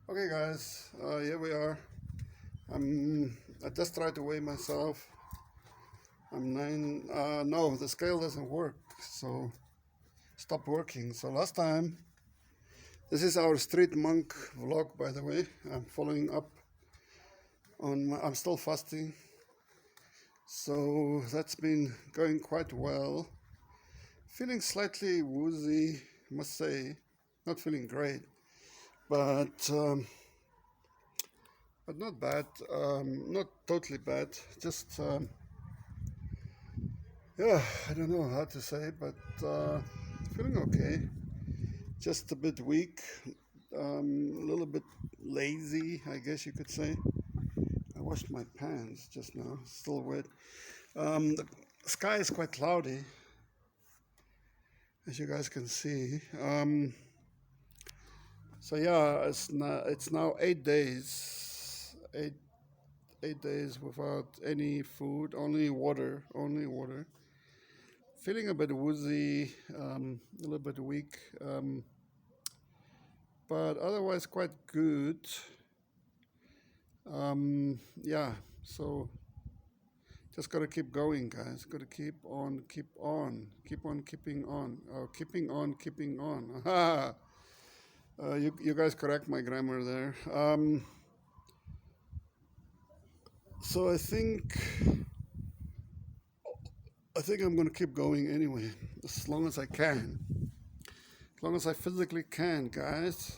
Okay, guys, here we are. I just tried to weigh myself. I'm nine. No, the scale doesn't work, so stop working. So last time, this is our street monk vlog, by the way. I'm following up on. I'm still fasting, so that's been going quite well. Feeling slightly woozy, must say. Not feeling great, but um, but not bad. Not totally bad. Just Yeah, I don't know how to say, but feeling okay. Just a bit weak, a little bit lazy, I guess you could say. I washed my pants just now, still wet. The sky is quite cloudy, as you guys can see. So yeah, it's now 8 days, 8 days without any food, only water, only water. Feeling a bit woozy, a little bit weak. But otherwise quite good. Yeah, so just gotta keep going, guys. Gotta keep on keeping on, keeping on, keeping on. You guys correct my grammar there. So I think I'm gonna keep going anyway, as long as I can, as long as I physically can, guys.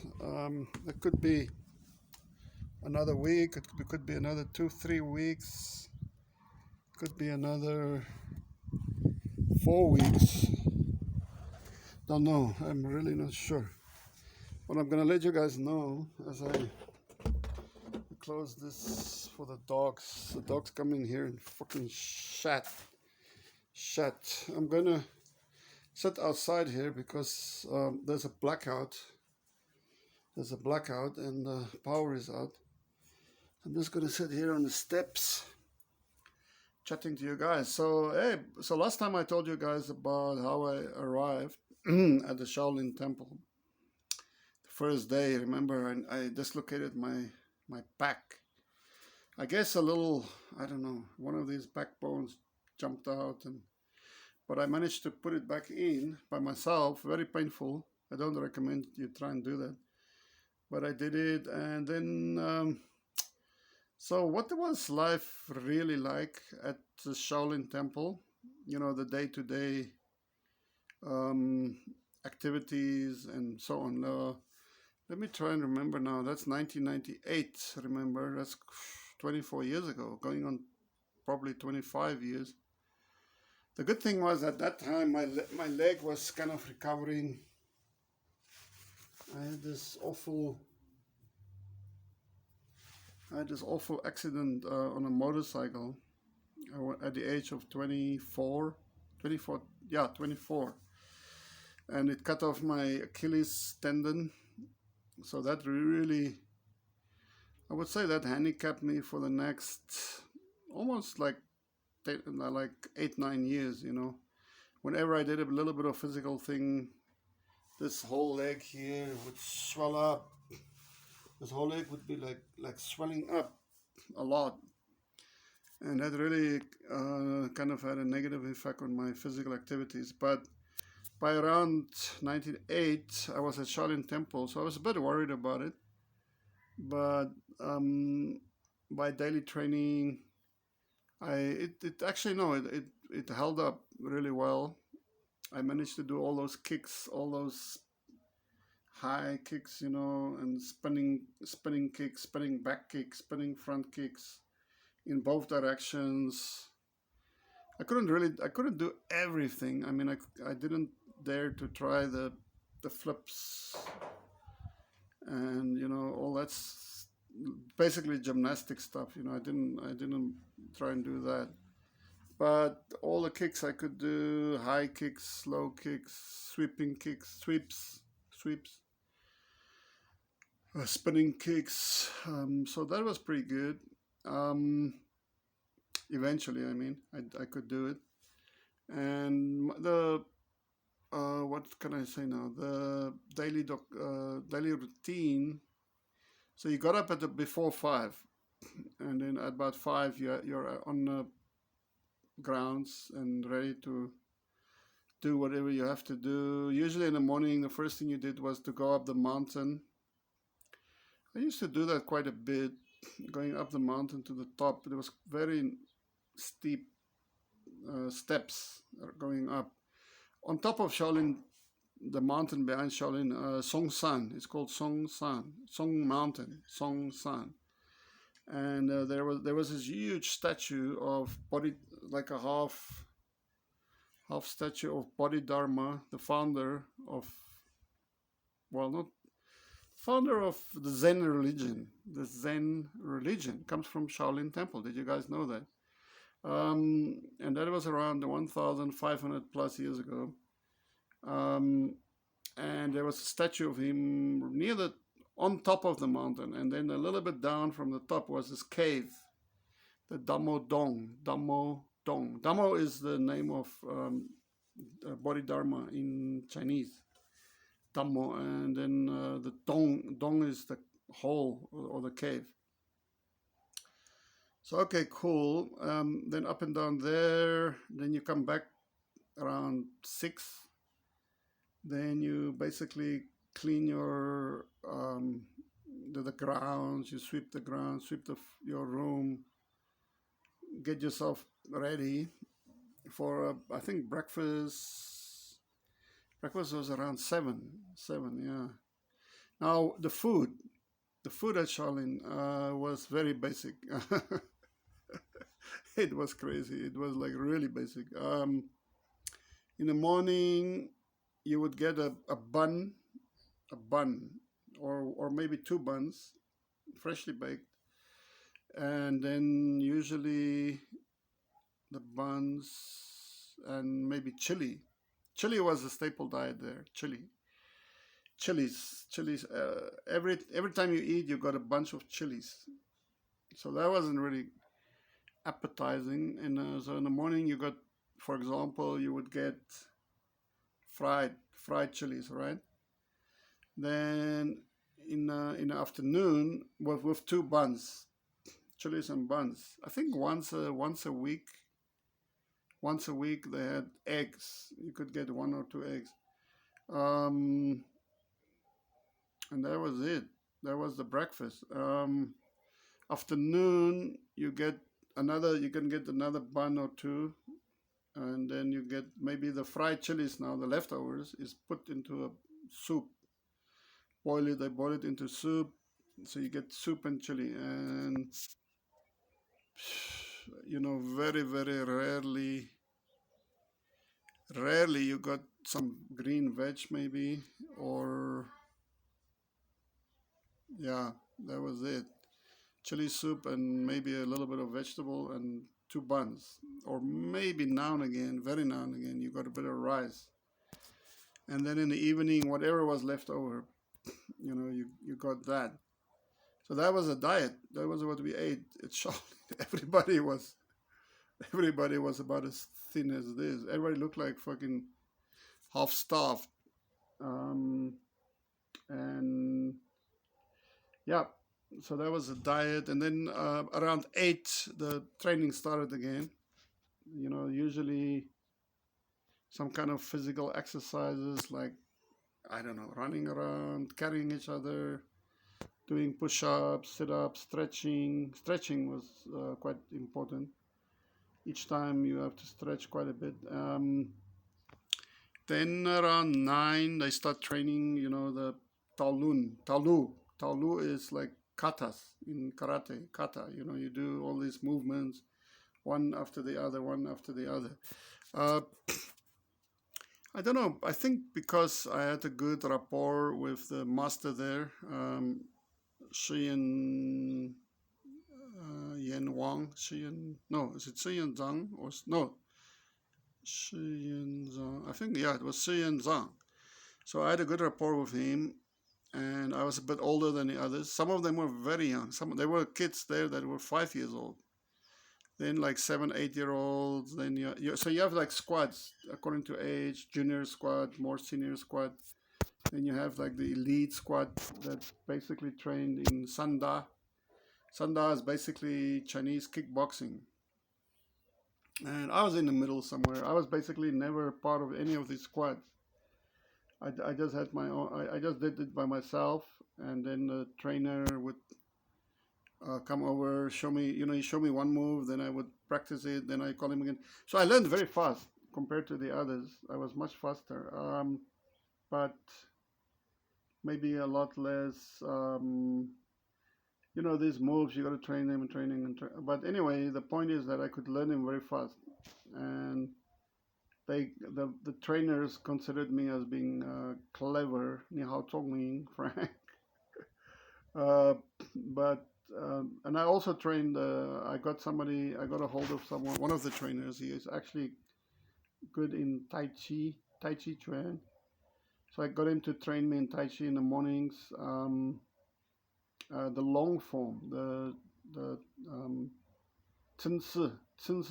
It could be another week. It could be another 2, 3 weeks. Could be another 4 weeks. Don't know. I'm really not sure. But I'm gonna let you guys know as I close this for the dogs. The dogs coming here and fucking shat. I'm gonna sit outside here because there's a blackout. There's a blackout and the power is out. I'm just gonna sit here on the steps, chatting to you guys. So hey, so last time I told you guys about how I arrived at the Shaolin Temple. First day, remember, I dislocated my back. I guess a little, I don't know, one of these backbones jumped out, and but I managed to put it back in by myself. Very painful. I don't recommend you try and do that, but I did it, and then. So, what was life really like at the Shaolin Temple? You know, the day-to-day um, activities and so on. Let me try and remember now. That's 1998. Remember, that's 24 years ago, going on probably 25 years. The good thing was at that time my leg was kind of recovering. I had this awful I had this awful accident on a motorcycle at the age of 24, 24, yeah, 24, and it cut off my Achilles tendon. So that really, I would say, that handicapped me for the next almost like 8, 9 years. Whenever I did a little bit of physical thing, this whole leg here would swell up. This whole leg would be like swelling up a lot, and that really kind of had a negative effect on my physical activities. But by around 1998, I was at Shaolin Temple, so I was a bit worried about it. But by daily training, it actually no, it held up really well. I managed to do all those kicks, all those high kicks, and spinning kicks, spinning back kicks, spinning front kicks in both directions. I couldn't do everything. I mean, I didn't dare to try the flips and all that's basically gymnastic stuff. I didn't try and do that. But all the kicks I could do, high kicks, low kicks, sweeping kicks, sweeps, spinning kicks. So that was pretty good. Um, Eventually, I mean, I could do it. And the what can I say now? The daily routine So you got up at before 5, and then at about 5 you're on the grounds and ready to do whatever you have to do. Usually in the morning, the first thing you did was to go up the mountain. I used to do that quite a bit, going up the mountain to the top. There was very steep steps going up. On top of Shaolin, the mountain behind Shaolin, Songsan. It's called Songsan, Song Mountain, Songsan. And there was this huge statue of body, like a half statue of Bodhidharma, the founder of, well, not founder of the Zen religion. The Zen religion comes from Shaolin Temple. Did you guys know that? And that was around 1,500 plus years ago. Um, and there was a statue of him near the on top of the mountain, and then a little bit down from the top was this cave, the Damo Dong. Damo Dong. Damo is the name of Bodhidharma in Chinese. Damo, and then the Dong is the hole or the cave. So okay, cool. Then up and down there. Then you come back around 6. Then you basically clean the grounds. You sweep the grounds, sweep your room, get yourself ready for I think breakfast. Breakfast was around 7. 7, yeah. Now the food at Shaolin was very basic. It was crazy. It was like really basic. In the morning, you would get a bun, or maybe 2 buns, freshly baked, and then usually the buns and maybe chili. Chili was a staple diet there. Chilies. Every time you eat, you got a bunch of chilies. So that wasn't really appetizing. And so in the morning, you got, for example, you would get fried chilies, right? Then in the afternoon, with 2 buns, chilies and buns. I think once a week they had eggs. You could get 1 or 2 eggs. Um, and that was it. That was the breakfast. Afternoon, you can get another bun or 2, and then you get maybe the fried chilies. Now the leftovers is put into a soup. They boil it into soup, so you get soup and chili. And very very rarely you got some green veg maybe, or yeah, that was it. Chili soup and maybe a little bit of vegetable and 2 buns, or maybe now and again, very now and again, you got a bit of rice. And then in the evening, whatever was left over, you got that. So that was a diet. That was what we ate. It showed everybody was everybody was about as thin as this. Everybody looked like fucking half starved. Um, and yeah, so that was a diet. And then around 8, the training started again. Usually some kind of physical exercises, like, I don't know, running around, carrying each other, doing push-ups, sit-ups, stretching. Stretching was quite important. Each time you have to stretch quite a bit. Then around 9, they start training, the Taolu. Taolu is like katas in karate, kata. You do all these movements, one after the other, one after the other. Uh, I don't know. I think because I had a good rapport with the master there, Shi Yen Wang, no, is it Shi Yen Zhang or no? Shi Yen Zhang. I think, yeah, it was Shi Yen Zhang. So I had a good rapport with him, and I was a bit older than the others. Some of them were very young. There were kids there that were 5 years old. Then like 7, 8 year olds. Then so you have like squads according to age: junior squad, more senior squad. Then you have like the elite squad that's basically trained in Sanda. Sanda is basically Chinese kickboxing. And I was in the middle somewhere. I was basically never part of any of these squads. I just had my own. I just did it by myself, and then the trainer would come over, show me. He showed me one move, then I would practice it, then I call him again. So I learned very fast compared to the others. I was much faster, but maybe a lot less. These moves you got to train them and training but anyway, the point is that I could learn them very fast, and the trainers considered me as being clever, 你好聪明, Frank. uh, but and I also trained. I got a hold of someone, one of the trainers. He is actually good in Tai Chi Chuan. So I got him to train me in Tai Chi in the mornings. The long form, the Chen Si,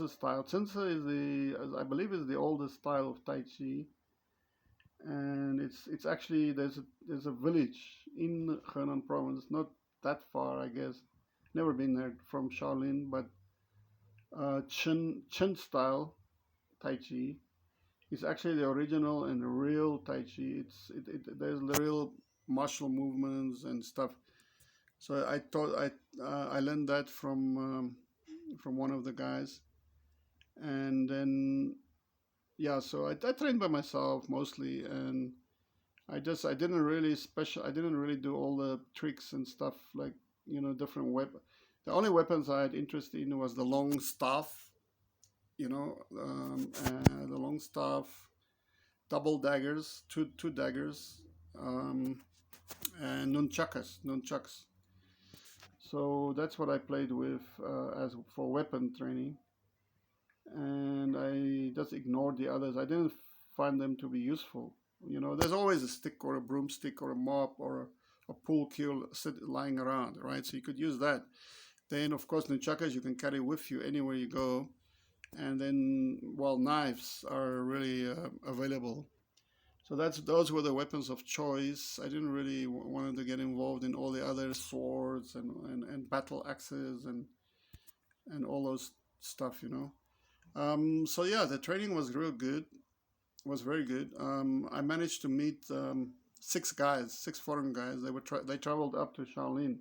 style. Chen Si is I believe, is the oldest style of Tai Chi, and it's actually there's a village in Henan province, not that far, I guess. Never been there from Shaolin, but Chen style Tai Chi is actually the original and real Tai Chi. There's the real martial movements and stuff. So I learned that from one of the guys, and then yeah, so I trained by myself mostly, and I didn't really I didn't really do all the tricks and stuff, like different weapon. The only weapons I had interest in was the long staff, the long staff, double daggers, two daggers, um, and nunchucks. So that's what I played with as for weapon training, and I just ignored the others. I didn't find them to be useful. There's always a stick or a broomstick or a mop or a pool cue lying around, right? So you could use that. Then, of course, nunchakas you can carry with you anywhere you go. And then, well, knives are really available. So those were the weapons of choice. I didn't really wanted to get involved in all the other swords and battle axes and all those stuff. So yeah, the training was real good. Was very good. I managed to meet six foreign guys. They traveled up to Shaolin,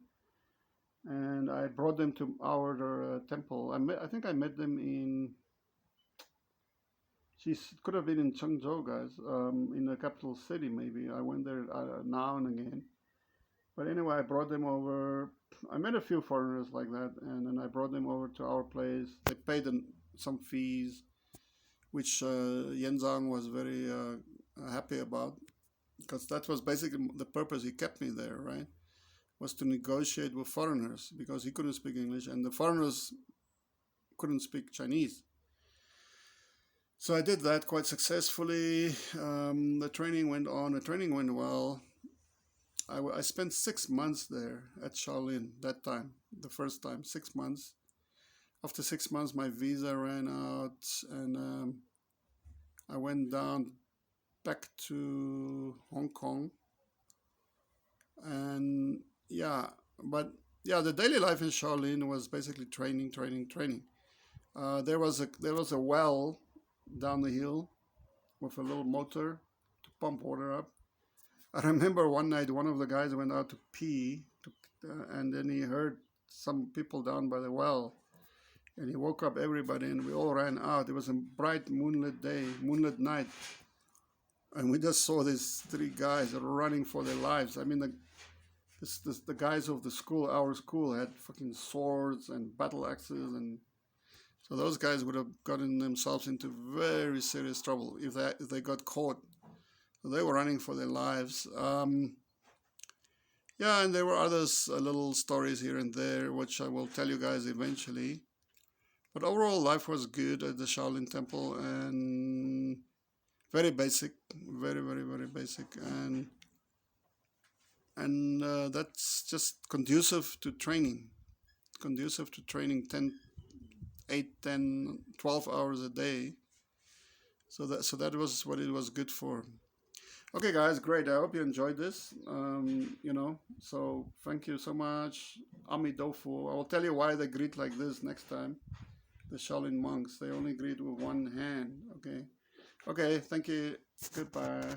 and I brought them to our temple. I think I met them in. She could have been in Chengzhou, guys, in the capital city. Maybe I went there now and again. But anyway, I brought them over. I met a few foreigners like that, and then I brought them over to our place. They paid some fees, which Yenzang was very happy about, because that was basically the purpose he kept me there, right? Was to negotiate with foreigners, because he couldn't speak English and the foreigners couldn't speak Chinese. So I did that quite successfully. The training went on. The training went well. I spent 6 months there at Shaolin that time, the first time, 6 months. After 6 months, my visa ran out, and I went down back to Hong Kong. And yeah, but yeah, the daily life in Shaolin was basically training, training, training. There was a well down the hill with a little motor to pump water up. I remember one night one of the guys went out to pee, and then he heard some people down by the well, and he woke up everybody, and we all ran out. It was a bright moonlit night, and we just saw these three guys running for their lives. I mean, the guys of our school, had fucking swords and battle axes, and so those guys would have gotten themselves into very serious trouble if they got caught. So they were running for their lives. Yeah, and there were others, little stories here and there, which I will tell you guys eventually. But overall, life was good at the Shaolin Temple, and very basic, very, very, very basic, and that's just conducive to training. 10, 8, 10, 12 hours a day. So that was what it was good for. Okay, guys, great. I hope you enjoyed this. So thank you so much. Ami Dofu. I will tell you why they greet like this next time. The Shaolin monks, they only greet with one hand. Okay. Okay, thank you. Goodbye.